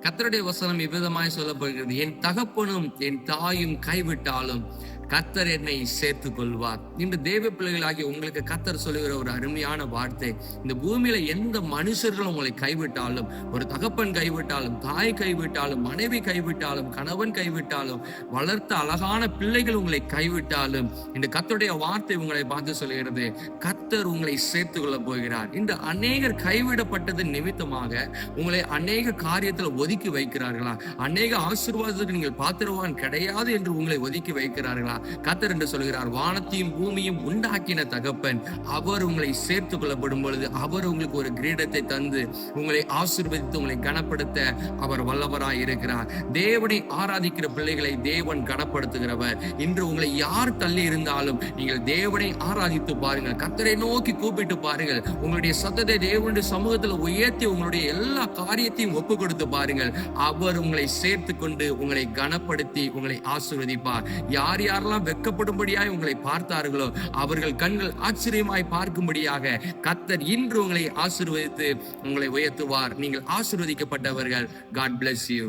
கர்த்தருடைய வசனம் இவ்விதமாய் சொல்லப்படுகிறது, என் தகப்பனும் என் தாயும் கைவிட்டாலும் கர்த்தர் என்னை சேர்த்துக் கொள்வார். இன்று தேவ பிள்ளைகளாகிய உங்களுக்கு கர்த்தர் சொல்லுகிற ஒரு அருமையான வார்த்தை, இந்த பூமியில எந்த மனுஷர்களும் உங்களை கைவிட்டாலும், ஒரு தகப்பன் கைவிட்டாலும், தாய் கைவிட்டாலும், மனைவி கைவிட்டாலும், கணவன் கைவிட்டாலும், வளர்த்த அழகான பிள்ளைகள் உங்களை கைவிட்டாலும், இந்த கர்த்தருடைய வார்த்தை உங்களை பார்த்து சொல்லுகிறது, கர்த்தர் உங்களை சேர்த்துக் கொள்ள போகிறார். இன்று அநேகர் கைவிடப்பட்டது நிமித்தமாக உங்களை அநேக காரியத்தில் ஒதுக்கி வைக்கிறார்களா? அநேக ஆசீர்வாதத்துக்கு நீங்கள் பாத்திரவான் கிடையாது என்று உங்களை ஒதுக்கி வைக்கிறார்களா? கர்த்தர் என்று சொல்கிறார், வானத்தையும் பூமியும் உண்டாக்கின தகப்பன் அவர் உங்களை சேர்த்துக் கொள்ளப்படும் பொழுது அவர் உங்களுக்கு ஒரு கிரீடத்தை தந்து உங்களை ஆசீர்வதித்து உங்களை கனப்படுத்த அவர் வல்லவராய் இருக்கிறார். தேவனை ஆராதிக்கிற பிள்ளைகளை தேவன் கனப்படுத்துகிறவர். இன்று உங்களை யார் தள்ளி இருந்தாலும் நீங்கள் தேவனை ஆராதித்து பாருங்கள், கர்த்தரை நோக்கி கூப்பிட்டு பாருங்கள், உங்களுடைய சத்தத்தை தேவனுடைய சமூகத்தில் உயர்த்தி உங்களுடைய எல்லா காரியத்தையும் ஒப்பு கொடுத்து பாருங்கள். அவர் உங்களை சேர்த்து கொண்டு உங்களை கனப்படுத்தி உங்களை ஆசீர்வதிப்பார். யார் யாரெல்லாம் வெட்கப்படும்படியாய் உங்களை பார்த்தார்களோ அவர்கள் கண்கள் ஆச்சரியமாய் பார்க்கும்படியாக கர்த்தர் இன்று உங்களை ஆசீர்வதித்து உங்களை உயர்த்துவார். நீங்கள் ஆசீர்வதிக்கப்பட்டவர்கள். God bless you.